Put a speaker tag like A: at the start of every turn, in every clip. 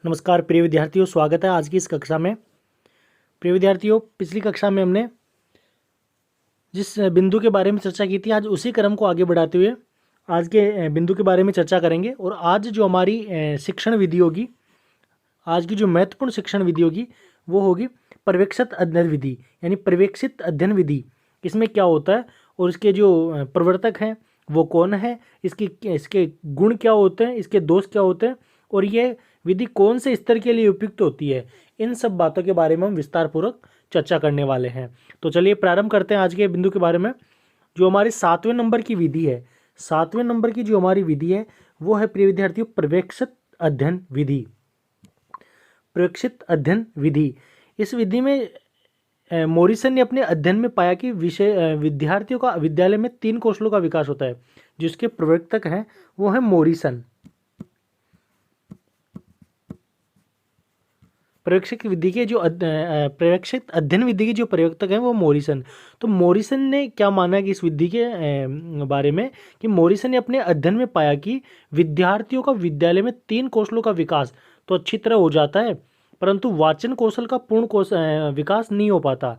A: नमस्कार प्रिय विद्यार्थियों, स्वागत है आज की इस कक्षा में। प्रिय विद्यार्थियों, पिछली कक्षा में हमने जिस बिंदु के बारे में चर्चा की थी, आज उसी क्रम को आगे बढ़ाते हुए आज के बिंदु के बारे में चर्चा करेंगे। और आज जो हमारी शिक्षण विधि होगी, आज की जो महत्वपूर्ण शिक्षण विधि होगी वो होगी पर्यवेक्षित अध्ययन विधि, यानी पर्यवेक्षित अध्ययन विधि। इसमें क्या होता है और इसके जो प्रवर्तक हैं वो कौन है, इसके गुण क्या होते हैं, इसके दोष क्या होते हैं और ये विधि कौन से स्तर के लिए उपयुक्त होती है, इन सब बातों के बारे में हम विस्तार पूर्वक चर्चा करने वाले हैं। तो चलिए प्रारंभ करते हैं आज के बिंदु के बारे में। जो हमारी 7वें नंबर की विधि है, 7वें नंबर की जो हमारी विधि है वो है प्रिय विद्यार्थियों पर्यवेक्षित अध्ययन विधि। पर्यवेक्षित अध्ययन विधि, इस विधि में मॉरिसन ने अपने अध्ययन में पाया कि विद्यार्थियों का विद्यालय में 3 कौशलों का विकास होता है। जिसके प्रवर्तक हैं वो है मॉरिसन। पर्यवेक्षित विधि के जो पर्यवेक्षित अध्ययन विधि के जो प्रवर्तक हैं वो मॉरिसन। तो मॉरिसन ने क्या माना कि इस विधि के बारे में कि मॉरिसन ने अपने अध्ययन में पाया कि विद्यार्थियों का विद्यालय में 3 कौशलों का विकास तो अच्छी तरह हो जाता है, परंतु वाचन कौशल का पूर्ण विकास नहीं हो पाता।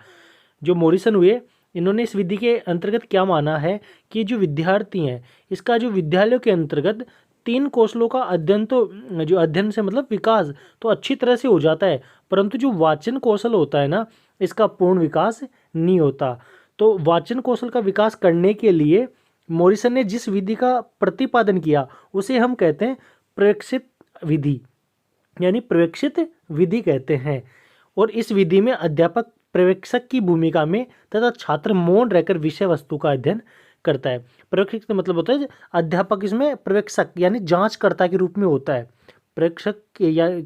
A: जो मॉरिसन हुए, इन्होंने इस विधि के अंतर्गत क्या माना है कि जो विद्यार्थी हैं, इसका जो विद्यालयों के अंतर्गत 3 कौशलों का अध्ययन तो जो अध्ययन से मतलब विकास तो अच्छी तरह से हो जाता है, परंतु जो वाचन कौशल होता है ना, इसका पूर्ण विकास नहीं होता। तो वाचन कौशल का विकास करने के लिए मॉरिसन ने जिस विधि का प्रतिपादन किया उसे हम कहते हैं पर्यवेक्षित विधि, यानी पर्यवेक्षित विधि कहते हैं। और इस विधि में अध्यापक पर्यवेक्षक की भूमिका में तथा छात्र मौन रहकर विषय वस्तु का अध्ययन करता है। पर्यवेक्षक का मतलब होता है अध्यापक इसमें पर्यवेक्षक यानी जांचकर्ता के रूप में होता है। पर्यवेक्षक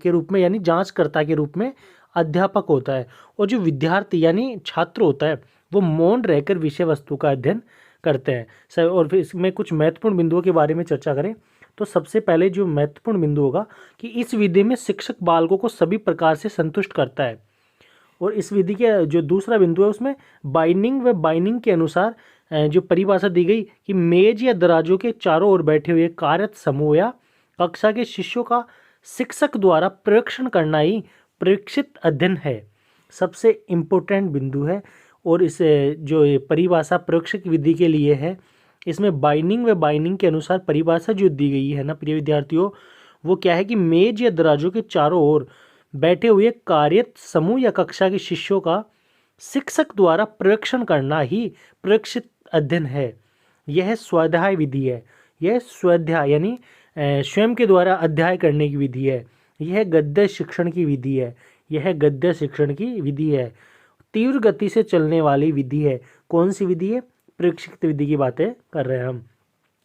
A: के रूप में यानी जांचकर्ता के रूप में अध्यापक होता है, और जो विद्यार्थी यानी छात्र होता है वो मौन रहकर विषय वस्तु का अध्ययन करते हैं। और फिर इसमें कुछ महत्वपूर्ण बिंदुओं के बारे में चर्चा करें तो सबसे पहले जो महत्वपूर्ण बिंदु होगा कि इस विधि में शिक्षक बालकों को सभी प्रकार से संतुष्ट करता है। और इस विधि के जो दूसरा बिंदु है उसमें बाइंडिंग के अनुसार जो परिभाषा दी गई कि मेज या दराजों के चारों ओर बैठे हुए कार्यरत समूह या कक्षा के शिष्यों का शिक्षक द्वारा पर्यवेक्षण करना ही पर्यवेक्षित अध्ययन है, सबसे इम्पोर्टेंट बिंदु है। और इस जो परिभाषा पर्यवेक्षक विधि के लिए है, इसमें बाइंडिंग के अनुसार परिभाषा जो दी गई है ना प्रिय विद्यार्थियों, वो क्या है कि मेज या दराजों के चारों ओर बैठे हुए कार्यरत समूह या कक्षा के शिष्यों का शिक्षक द्वारा पर्यवेक्षण करना ही पर्यवेक्षित अध्ययन है। यह स्वाध्याय विधि है। यह स्वाध्याय यानी स्वयं के द्वारा अध्याय करने की विधि है। यह गद्य शिक्षण की विधि है। यह गद्य शिक्षण की विधि है। तीव्र गति से चलने वाली विधि है। कौन सी विधि है? पर्यवेक्षित विधि की बातें कर रहे हैं हम।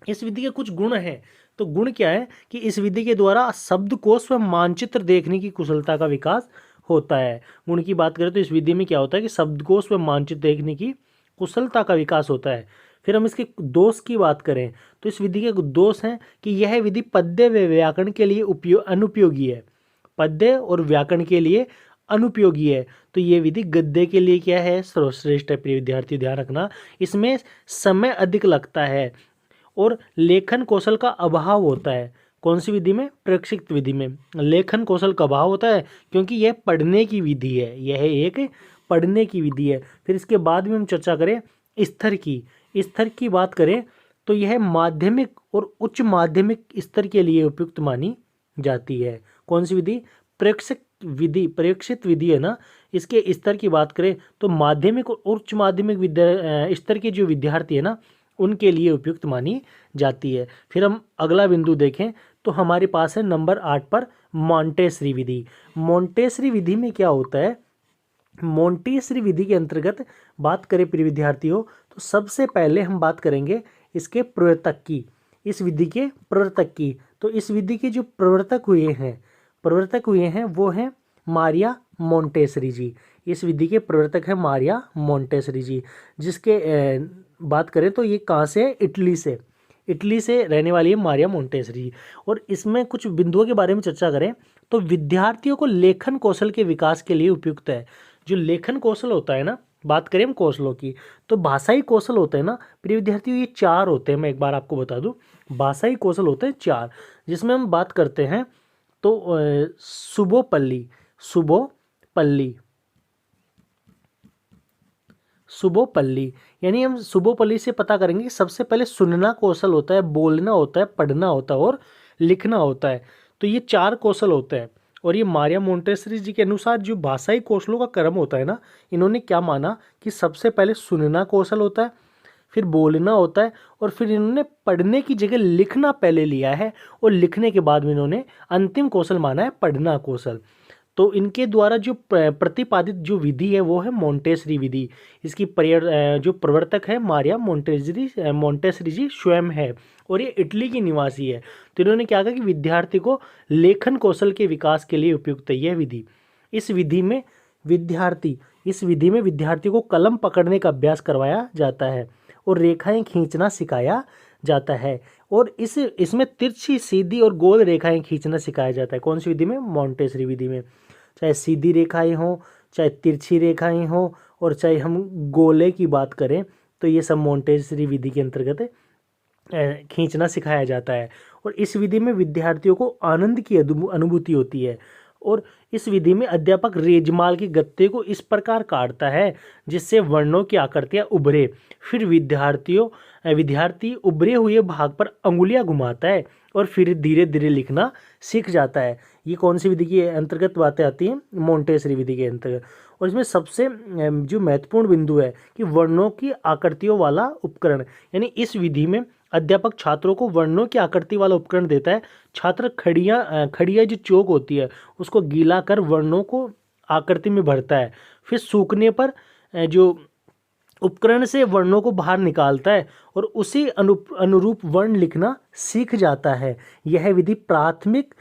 A: इस विधि के कुछ गुण हैं। तो गुण क्या है कि इस विधि के द्वारा शब्दकोश व मानचित्र देखने की कुशलता का विकास होता है। गुण की बात करें तो इस विधि में क्या होता है कि शब्दकोश व मानचित्र देखने की कुशलता का विकास होता है। फिर हम इसके दोष की बात करें तो इस विधि के दोष हैं कि यह विधि पद्य व व्याकरण के लिए अनुपयोगी है। पद्य और व्याकरण के लिए अनुपयोगी है। तो ये विधि गद्य के लिए क्या है? सर्वश्रेष्ठ है। प्रिय विद्यार्थी ध्यान रखना, इसमें समय अधिक लगता है और लेखन कौशल का अभाव होता है। कौन सी विधि में? पर्यवेक्षित विधि में लेखन कौशल का अभाव होता है, क्योंकि यह पढ़ने की विधि है। यह एक पढ़ने की विधि है। फिर इसके बाद में हम चर्चा करें स्तर की बात करें तो यह माध्यमिक और उच्च माध्यमिक स्तर के लिए उपयुक्त मानी जाती है। कौन सी विधि? पर्यवेक्षित विधि है ना। इसके स्तर की बात करें तो माध्यमिक और उच्च माध्यमिक स्तर के जो विद्यार्थी है ना, उनके लिए उपयुक्त मानी जाती है। फिर हम अगला बिंदु देखें तो हमारे पास है नंबर 8 पर मॉन्टेसरी विधि। मॉन्टेसरी विधि में क्या होता है? मॉन्टेसरी विधि के अंतर्गत बात करें प्रिय विद्यार्थियों तो सबसे पहले हम बात करेंगे इसके प्रवर्तक की, इस विधि के प्रवर्तक की। तो इस विधि के जो प्रवर्तक हुए हैं वो हैं मारिया मॉन्टेसरी जी। इस विधि के प्रवर्तक हैं मारिया मॉन्टेसरी जी, जिसके बात करें तो ये कहाँ से है? इटली से रहने वाली है मारिया मॉन्टेसरी। और इसमें कुछ बिंदुओं के बारे में चर्चा करें तो विद्यार्थियों को लेखन कौशल के विकास के लिए उपयुक्त है। जो लेखन कौशल होता है ना, बात करें हम कौशलों की तो भाषाई कौशल होते हैं ना प्रिय विद्यार्थियों, ये 4 होते हैं। मैं एक बार आपको बता दूं, भाषाई कौशल होते हैं 4, जिसमें हम बात करते हैं तो सुबोपल्ली, सुबोपल्ली, सुबोपल्ली, यानी हम सुबोपल्ली से पता करेंगे कि सबसे पहले सुनना कौशल होता है, बोलना होता है, पढ़ना होता है और लिखना होता है। तो ये 4 कौशल होते हैं। और ये मारिया मोंटेसरी जी के अनुसार जो भाषाई कौशलों का क्रम होता है ना, इन्होंने क्या माना कि सबसे पहले सुनना कौशल होता है, फिर बोलना होता है, और फिर इन्होंने पढ़ने की जगह लिखना पहले लिया है, और लिखने के बाद में इन्होंने अंतिम कौशल माना है पढ़ना कौशल। तो इनके द्वारा जो प्रतिपादित जो विधि है वो है मोंटेसरी विधि। इसकी जो प्रवर्तक है मारिया मोंटेसरी जी स्वयं है, और ये इटली की निवासी है। तो इन्होंने क्या कहा कि विद्यार्थी को लेखन कौशल के विकास के लिए उपयुक्त है यह विधि। इस विधि में विद्यार्थी को कलम पकड़ने का अभ्यास करवाया जाता है और रेखाएं खींचना सिखाया जाता है, और इसमें तिरछी, सीधी और गोल रेखाएं खींचना सिखाया जाता है। कौन सी विधि में? मोंटेसरी विधि में। चाहे सीधी रेखाएं हों, चाहे तिरछी रेखाएं हों, और चाहे हम गोले की बात करें, तो ये सब मोंटेसरी विधि के अंतर्गत खींचना सिखाया जाता है। और इस विधि में विद्यार्थियों को आनंद की अनुभूति होती है, और इस विधि में अध्यापक रेजमाल के गत्ते को इस प्रकार काटता है जिससे वर्णों की आकृतियां उभरे। फिर विद्यार्थी उभरे हुए भाग पर अंगुलियां घुमाता है और फिर धीरे धीरे लिखना सीख जाता है। ये कौन सी विधि के अंतर्गत बातें आती हैं? मोंटेसरी विधि के अंतर्गत। और इसमें सबसे जो महत्वपूर्ण बिंदु है कि वर्णों की आकृतियों वाला उपकरण, यानी इस विधि में अध्यापक छात्रों को वर्णों की आकृति वाला उपकरण देता है। छात्र खड़िया जो चौक होती है उसको गीला कर वर्णों को आकृति में भरता है, फिर सूखने पर जो उपकरण से वर्णों को बाहर निकालता है और उसी अनुरूप वर्ण लिखना सीख जाता है। यह विधि प्राथमिक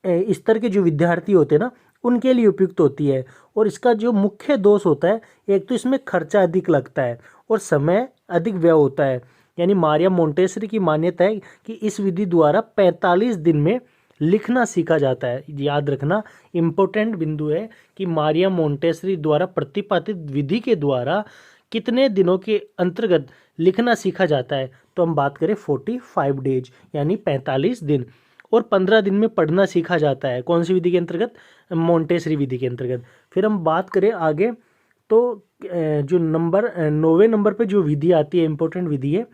A: स्तर के जो विद्यार्थी होते हैं ना, उनके लिए उपयुक्त होती है। और इसका जो मुख्य दोष होता है, एक तो इसमें खर्चा अधिक लगता है और समय अधिक व्यय होता है। यानी मारिया मोंटेसरी की मान्यता है कि इस विधि द्वारा 45 दिन में लिखना सीखा जाता है। याद रखना, इम्पोर्टेंट बिंदु है कि मारिया मोंटेसरी द्वारा प्रतिपादित विधि के द्वारा कितने दिनों के अंतर्गत लिखना सीखा जाता है। तो हम बात करें 45 डेज, यानी 45 दिन, और 15 दिन में पढ़ना सीखा जाता है। कौन सी विधि के अंतर्गत? मोंटेसरी विधि के अंतर्गत। फिर हम बात करें आगे, तो जो 9वें नंबर पे जो विधि आती है, इंपॉर्टेंट विधि है,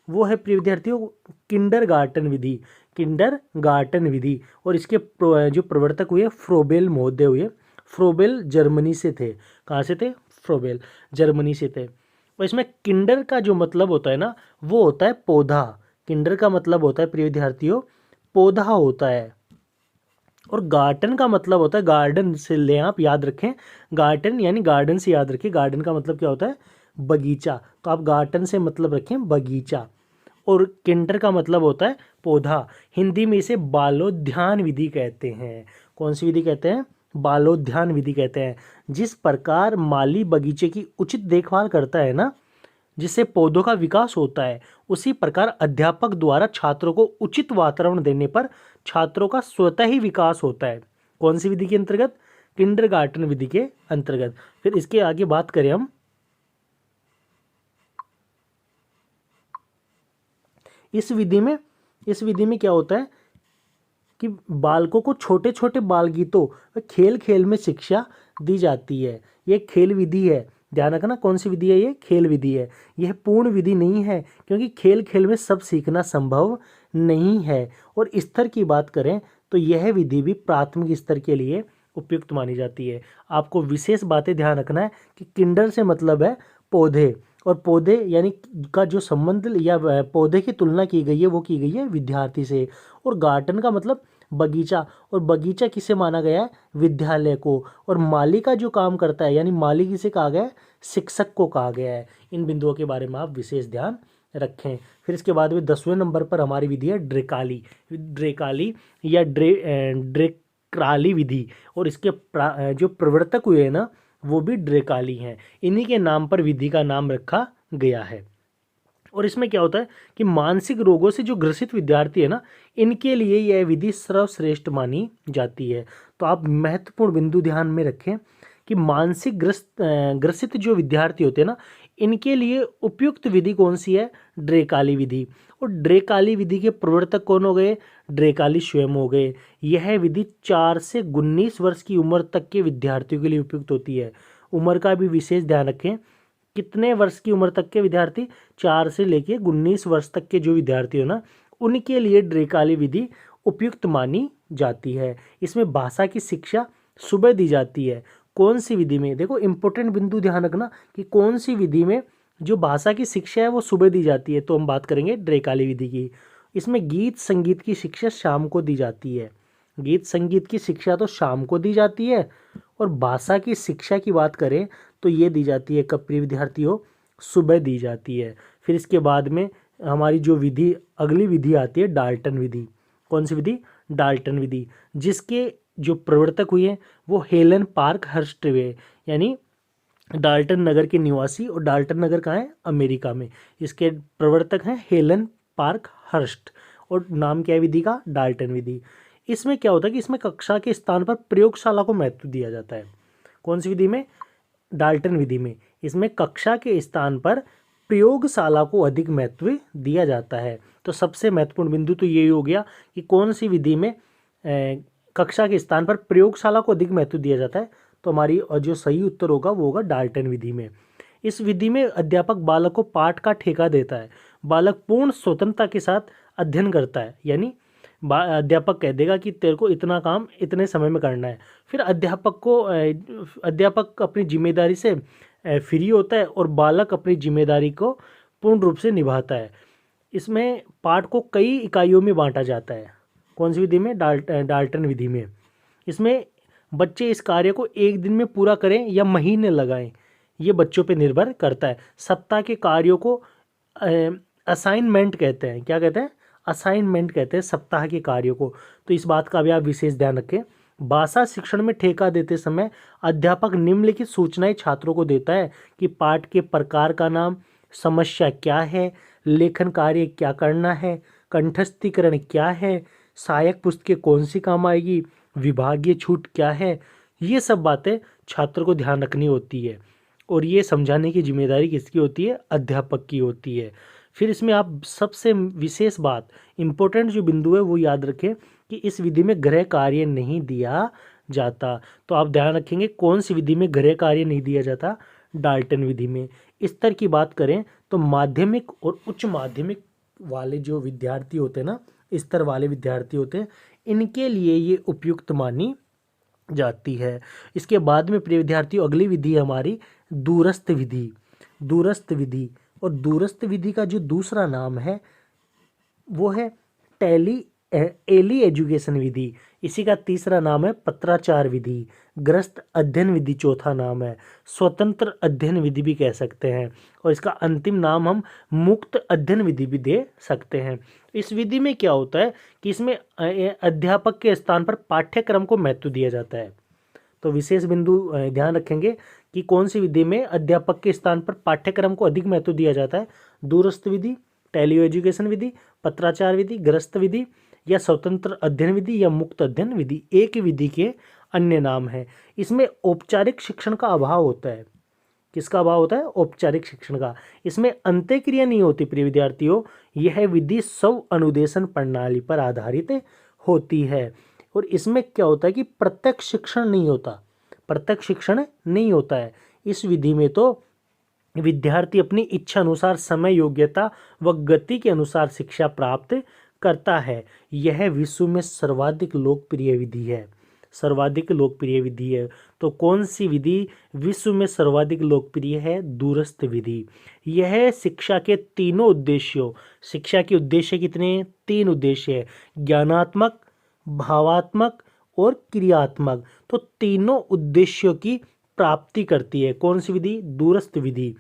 A: वो है प्रिय विद्यार्थियों किंडरगार्टन विधि। और इसके जो प्रवर्तक हुए फ्रोबेल महोदय हुए। फ्रोबेल जर्मनी से थे। कहाँ से थे? फ्रोबेल जर्मनी से थे। और इसमें किंडर का जो मतलब होता है ना, वो होता है पौधा। किंडर का मतलब होता है प्रिय विद्यार्थियों पौधा होता है, और गार्टन का मतलब होता है गार्डन से लें, आप याद रखें, गार्डन यानी गार्डन से याद रखिए। गार्डन का मतलब क्या होता है? बगीचा। तो आप गार्डन से मतलब रखें बगीचा, और किंडर का मतलब होता है पौधा। हिंदी में इसे बालोद्यान विधि कहते हैं। कौन सी विधि कहते हैं? बालोद्यान विधि कहते हैं। जिस प्रकार माली बगीचे की उचित देखभाल करता है ना, जिससे पौधों का विकास होता है, उसी प्रकार अध्यापक द्वारा छात्रों को उचित वातावरण देने पर छात्रों का स्वतः ही विकास होता है। कौन सी विधि के अंतर्गत? किंडरगार्टन विधि के अंतर्गत। फिर इसके आगे बात करें हम, इस विधि में क्या होता है कि बालकों को छोटे छोटे बाल गीतों व खेल खेल में शिक्षा दी जाती है। ये खेल विधि है, ध्यान रखना। कौन सी विधि है? ये खेल विधि है। यह पूर्ण विधि नहीं है, क्योंकि खेल खेल में सब सीखना संभव नहीं है। और स्तर की बात करें तो यह विधि भी प्राथमिक स्तर के लिए उपयुक्त मानी जाती है। आपको विशेष बातें ध्यान रखना है कि किंडर से मतलब है पौधे, और पौधे यानी का जो संबंध या पौधे की तुलना की गई है वो की गई है विद्यार्थी से। और गार्डन का मतलब बगीचा, और बगीचा किसे माना गया है? विद्यालय को। और माली का जो काम करता है, यानी माली किसे कहा गया है? शिक्षक को कहा गया है। इन बिंदुओं के बारे में आप विशेष ध्यान रखें। फिर इसके बाद में 10वें नंबर पर हमारी विधि है ड्रेकाली या ड्रेक्राली विधि। और इसके जो प्रवर्तक हुए हैं ना, वो भी ड्रेकाली हैं। इन्हीं के नाम पर विधि का नाम रखा गया है। और इसमें क्या होता है कि मानसिक रोगों से जो ग्रसित विद्यार्थी है ना, इनके लिए यह विधि सर्वश्रेष्ठ मानी जाती है। तो आप महत्वपूर्ण बिंदु ध्यान में रखें कि मानसिक ग्रसित जो विद्यार्थी होते हैं ना, इनके लिए उपयुक्त विधि कौन सी है? ड्रेकाली विधि। और ड्रेकाली विधि के प्रवर्तक कौन हो गए? ड्रेकाली स्वयं हो गए। यह विधि 4 से 19 वर्ष की उम्र तक के विद्यार्थियों के लिए उपयुक्त होती है। उम्र का भी विशेष ध्यान रखें। कितने वर्ष की उम्र तक के विद्यार्थी? 4 से लेके 19 वर्ष तक के जो विद्यार्थी हो ना, उनके लिए ड्रेकाली विधि उपयुक्त मानी जाती है। इसमें भाषा की शिक्षा सुबह दी जाती है। कौन सी विधि में? देखो इंपॉर्टेंट बिंदु ध्यान रखना कि कौन सी विधि में जो भाषा की शिक्षा है वो सुबह दी जाती है। तो हम बात करेंगे ड्रेकाली विधि की। इसमें गीत संगीत की शिक्षा शाम को दी जाती है। गीत संगीत की शिक्षा तो शाम को दी जाती है, और भाषा की शिक्षा की बात करें तो ये दी जाती है कब प्रिय विद्यार्थियों? सुबह दी जाती है। फिर इसके बाद में हमारी जो विधि, अगली विधि आती है डाल्टन विधि। कौन सी विधि? डाल्टन विधि, जिसके जो प्रवर्तक हुए हैं वो हेलन पार्क हर्स्ट हुए, यानी डाल्टन नगर के निवासी। और डाल्टन नगर कहाँ है? अमेरिका में। इसके प्रवर्तक हैं हेलन पार्क हर्स्ट, और नाम क्या है विधि का? डाल्टन विधि। इसमें क्या होता है कि इसमें कक्षा के स्थान पर प्रयोगशाला को महत्व दिया जाता है। कौन सी विधि में? डाल्टन विधि में। इसमें कक्षा के स्थान पर प्रयोगशाला को अधिक महत्व दिया जाता है। तो सबसे महत्वपूर्ण बिंदु तो यही हो गया कि कौन सी विधि में कक्षा के स्थान पर प्रयोगशाला को अधिक महत्व दिया जाता है। तो हमारी और जो सही उत्तर होगा वो होगा डाल्टन विधि में। इस विधि में अध्यापक बालक को पाठ का ठेका देता है। बालक पूर्ण स्वतंत्रता के साथ अध्ययन करता है, यानी अध्यापक कह देगा कि तेरे को इतना काम इतने समय में करना है। फिर अध्यापक अपनी जिम्मेदारी से फ्री होता है, और बालक अपनी जिम्मेदारी को पूर्ण रूप से निभाता है। इसमें पाठ को कई इकाइयों में बांटा जाता है। कौन सी विधि में? डाल्टन विधि में। इसमें बच्चे इस कार्य को एक दिन में पूरा करें या महीने लगाएं, ये बच्चों पे निर्भर करता है। सप्ताह के कार्यों को असाइनमेंट कहते हैं। क्या कहते हैं? असाइनमेंट कहते हैं सप्ताह के कार्यों को। तो इस बात का भी आप विशेष ध्यान रखें। भाषा शिक्षण में ठेका देते समय अध्यापक निम्नलिखित सूचनाएं छात्रों को देता है कि पाठ के प्रकार का नाम, समस्या क्या है, लेखन कार्य क्या करना है, कंठस्थीकरण क्या है, सहायक पुस्तकें कौन सी काम आएगी, विभागीय छूट क्या है। ये सब बातें छात्र को ध्यान रखनी होती है, और ये समझाने की जिम्मेदारी किसकी होती है? अध्यापक की होती है। फिर इसमें आप सबसे विशेष बात, इम्पोर्टेंट जो बिंदु है वो याद रखें कि इस विधि में गृह कार्य नहीं दिया जाता। तो आप ध्यान रखेंगे कौन सी विधि में गृह कार्य नहीं दिया जाता? डाल्टन विधि में। स्तर की बात करें तो माध्यमिक और उच्च माध्यमिक वाले जो विद्यार्थी होते हैं ना, स्तर वाले विद्यार्थी होते हैं, इनके लिए ये उपयुक्त मानी जाती है। इसके बाद में प्रिय विद्यार्थियों अगली विधि है हमारी दूरस्थ विधि। दूरस्थ विधि, और दूरस्थ विधि का जो दूसरा नाम है वो है एली एजुकेशन विधि। इसी का तीसरा नाम है पत्राचार विधि। ग्रस्त अध्ययन विधि चौथा नाम है। स्वतंत्र अध्ययन विधि भी कह सकते हैं, और इसका अंतिम नाम हम मुक्त अध्ययन विधि भी दे सकते हैं। इस विधि में क्या होता है कि इसमें अध्यापक के स्थान पर पाठ्यक्रम को महत्व दिया जाता है। तो विशेष बिंदु ध्यान रखेंगे कि कौन सी विधि में अध्यापक के स्थान पर पाठ्यक्रम को अधिक महत्व दिया जाता है? दूरस्थ विधि, टेली एजुकेशन विधि, पत्राचार विधि, ग्रस्त विधि, या स्वतंत्र अध्ययन विधि, या मुक्त अध्ययन विधि। एक विधि के अन्य नाम है। इसमें औपचारिक शिक्षण का अभाव होता है। किसका अभाव होता है? औपचारिक शिक्षण का। इसमें अंत्यक्रिया नहीं होती प्रिय विद्यार्थियों। यह विधि स्व अनुदेशन प्रणाली पर आधारित होती है, और इसमें क्या होता है कि प्रत्यक्ष शिक्षण नहीं होता। प्रत्यक्ष शिक्षण नहीं होता है इस विधि में। तो विद्यार्थी अपनी इच्छा अनुसार समय, योग्यता व गति के अनुसार शिक्षा प्राप्त करता है। यह विश्व में सर्वाधिक लोकप्रिय विधि है। सर्वाधिक लोकप्रिय विधि है। तो कौन सी विधि विश्व में सर्वाधिक लोकप्रिय है? दूरस्थ विधि। यह शिक्षा के तीनों उद्देश्यों, शिक्षा के उद्देश्य कितने? 3 उद्देश्य है, ज्ञानात्मक, भावात्मक और क्रियात्मक। तो तीनों उद्देश्यों की प्राप्ति करती है। कौन सी विधि? दूरस्थ विधि।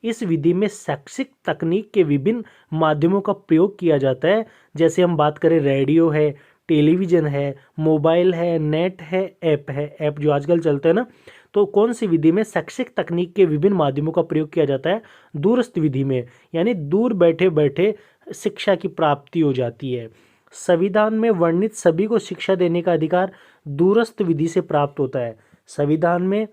A: इस विधि में शैक्षिक तकनीक के विभिन्न माध्यमों का प्रयोग किया जाता है। जैसे हम बात करें रेडियो है, टेलीविज़न है, मोबाइल है, नेट है, ऐप जो आजकल चलते हैं ना। तो कौन सी विधि में शैक्षिक तकनीक के विभिन्न माध्यमों का प्रयोग किया जाता है? दूरस्थ विधि में, यानी दूर बैठे बैठे शिक्षा की प्राप्ति हो जाती है। संविधान में वर्णित सभी को शिक्षा देने का अधिकार दूरस्थ विधि से प्राप्त होता है। संविधान में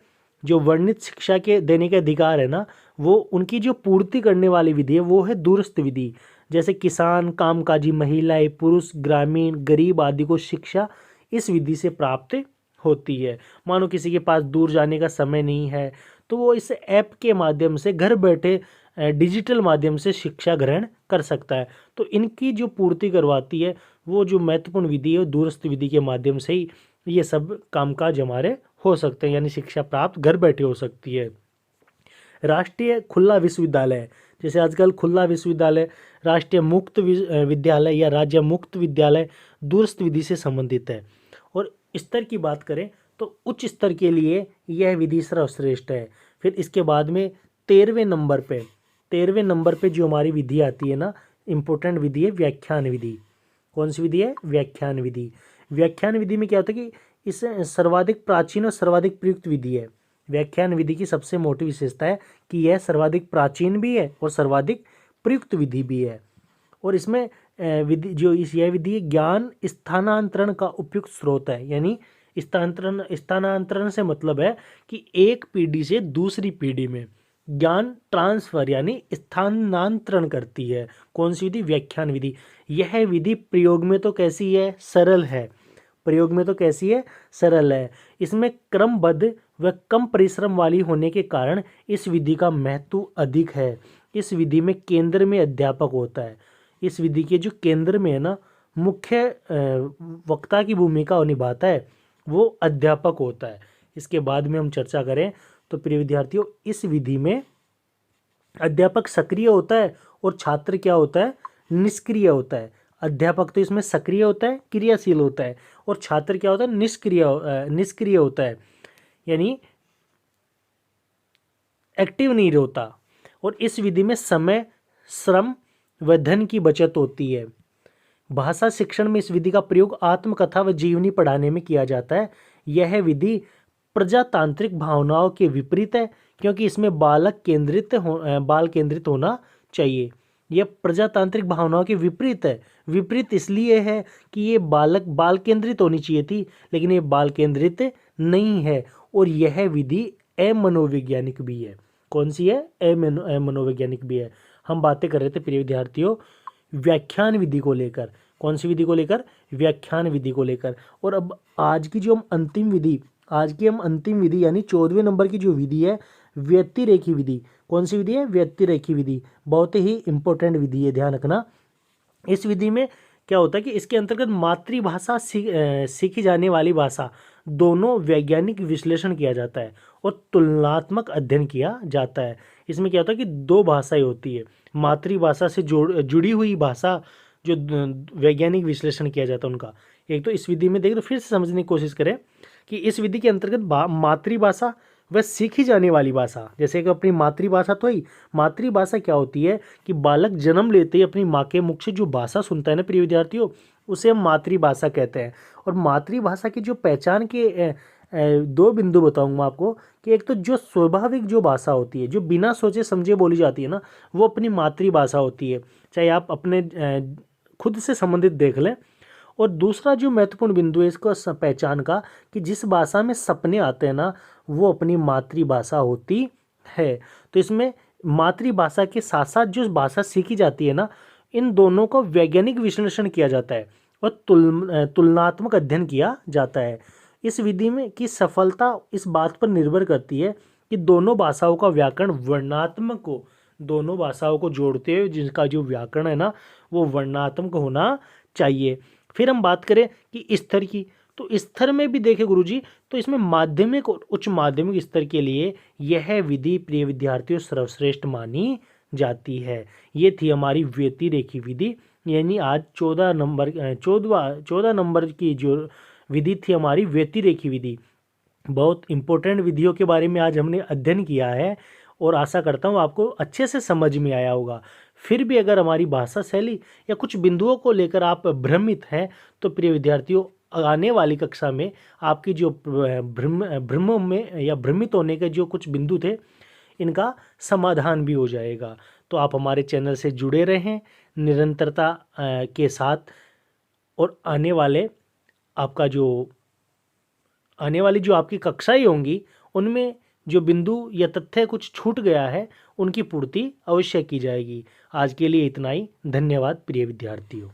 A: जो वर्णित शिक्षा के देने के अधिकार है ना, वो उनकी जो पूर्ति करने वाली विधि है वो है दूरस्थ विधि। जैसे किसान, कामकाजी महिलाएं, पुरुष, ग्रामीण, गरीब आदि को शिक्षा इस विधि से प्राप्त होती है। मानो किसी के पास दूर जाने का समय नहीं है तो वो इस ऐप के माध्यम से घर बैठे डिजिटल माध्यम से शिक्षा ग्रहण कर सकता है। तो इनकी जो पूर्ति करवाती है वो जो महत्वपूर्ण विधि है वो दूरस्थ विधि के माध्यम से ही ये सब कामकाज हमारे हो सकते हैं, यानी शिक्षा प्राप्त घर बैठे हो सकती है। राष्ट्रीय खुला विश्वविद्यालय, जैसे आजकल खुला विश्वविद्यालय, राष्ट्रीय मुक्त विद्यालय या राज्य मुक्त विद्यालय दूरस्थ विधि से संबंधित है। और स्तर की बात करें तो उच्च स्तर के लिए यह विधि सर्वश्रेष्ठ है। फिर इसके बाद में 13वें नंबर पे जो हमारी विधि आती है ना, इम्पोर्टेंट विधि है व्याख्यान विधि। कौन सी विधि है? व्याख्यान विधि। व्याख्यान विधि में क्या होता है कि इस सर्वाधिक प्राचीन और सर्वाधिक प्रयुक्त विधि है। व्याख्यान विधि की सबसे मोटी विशेषता है कि यह सर्वाधिक प्राचीन भी है और सर्वाधिक प्रयुक्त विधि भी है। और इसमें यह विधि ज्ञान स्थानांतरण का उपयुक्त स्रोत है। यानी स्थानांतरण से मतलब है कि एक पीढ़ी से दूसरी पीढ़ी में ज्ञान ट्रांसफर यानी स्थानांतरण करती है। कौन सी विधि? व्याख्यान विधि। यह विधि प्रयोग में तो कैसी है? सरल है। प्रयोग में तो कैसी है? सरल है। इसमें क्रमबद्ध व कम परिश्रम वाली होने के कारण इस विधि का महत्व अधिक है। इस विधि में केंद्र में अध्यापक होता है। इस विधि के जो केंद्र में है ना, मुख्य वक्ता की भूमिका निभाता है वो अध्यापक होता है। इसके बाद में हम चर्चा करें तो प्रिय विद्यार्थियों, इस विधि में अध्यापक सक्रिय होता है और छात्र क्या होता है? निष्क्रिय होता है। अध्यापक तो इसमें सक्रिय होता है, क्रियाशील होता है, और छात्र क्या होता है? निष्क्रिय होता है, यानी एक्टिव नहीं होता। और इस विधि में समय, श्रम व धन की बचत होती है। भाषा शिक्षण में इस विधि का प्रयोग आत्मकथा व जीवनी पढ़ाने में किया जाता है। यह विधि प्रजातांत्रिक भावनाओं के विपरीत है क्योंकि इसमें बाल केंद्रित होना चाहिए। यह प्रजातांत्रिक भावनाओं के विपरीत है। विपरीत इसलिए है कि ये बाल केंद्रित होनी चाहिए थी, लेकिन ये बाल केंद्रित नहीं है। और यह विधि अमनोवैज्ञानिक भी है। कौन सी है? अमनोवैज्ञानिक भी है। हम बातें कर रहे थे प्रिय विद्यार्थियों व्याख्यान विधि को लेकर। कौन सी विधि को लेकर? व्याख्यान विधि को लेकर। और अब आज की हम अंतिम विधि यानी 14वें नंबर की जो विधि है व्यतिरेकी विधि। कौन सी विधि है? व्यतिरेकी विधि। बहुत ही इंपॉर्टेंट विधि है, ध्यान रखना। इस विधि में क्या होता है कि इसके अंतर्गत मातृभाषा सीखी जाने वाली भाषा दोनों वैज्ञानिक विश्लेषण किया जाता है और तुलनात्मक अध्ययन किया जाता है। इसमें क्या होता है कि दो भाषाएं होती है, मातृभाषा से जुड़ी हुई भाषा जो वैज्ञानिक विश्लेषण किया जाता है उनका। एक तो इस विधि में देखिए, तो फिर से समझने की कोशिश करें कि इस विधि के अंतर्गत मातृभाषा व सीखी जाने वाली भाषा, जैसे कि अपनी मातृभाषा तो ही, मातृभाषा क्या होती है कि बालक जन्म लेते ही अपनी माँ के मुख से जो भाषा सुनता है ना प्रिय विद्यार्थियों, उसे हम मातृभाषा कहते हैं। और मातृभाषा की जो पहचान के दो बिंदु बताऊंगा आपको कि एक तो जो स्वाभाविक जो भाषा होती है, जो बिना सोचे समझे बोली जाती है ना, वो अपनी मातृभाषा होती है। चाहे आप अपने खुद से संबंधित देख लें। और दूसरा जो महत्वपूर्ण बिंदु है इसको पहचान का कि जिस भाषा में सपने आते हैं ना, वो अपनी मातृभाषा होती है। तो इसमें मातृभाषा के साथ साथ जो भाषा सीखी जाती है ना, इन दोनों को वैज्ञानिक विश्लेषण किया जाता है और तुलनात्मक अध्ययन किया जाता है। इस विधि में की सफलता इस बात पर निर्भर करती है कि दोनों भाषाओं का व्याकरण वर्णात्मक हो। दोनों भाषाओं को जोड़ते हुए जिसका जो व्याकरण है ना, वो वर्णात्मक होना चाहिए। फिर हम बात करें कि स्तर की, तो स्तर में भी देखें गुरुजी, तो इसमें माध्यमिक और उच्च माध्यमिक स्तर के लिए यह विधि प्रिय विद्यार्थियों सर्वश्रेष्ठ मानी जाती है। ये थी हमारी व्यतिरेकी विधि, यानी आज 14 नंबर की जो विधि थी हमारी व्यतिरेकी विधि। बहुत इंपॉर्टेंट विधियों के बारे में आज हमने अध्ययन किया है और आशा करता हूँ आपको अच्छे से समझ में आया होगा। फिर भी अगर हमारी भाषा शैली या कुछ बिंदुओं को लेकर आप भ्रमित हैं तो प्रिय विद्यार्थियों, आने वाली कक्षा में आपकी जो भ्रमों में या भ्रमित होने के जो कुछ बिंदु थे, इनका समाधान भी हो जाएगा। तो आप हमारे चैनल से जुड़े रहें निरंतरता के साथ, और आने वाली जो आपकी कक्षाएं होंगी उनमें जो बिंदु या तथ्य कुछ छूट गया है उनकी पूर्ति अवश्य की जाएगी। आज के लिए इतना ही। धन्यवाद प्रिय विद्यार्थियों।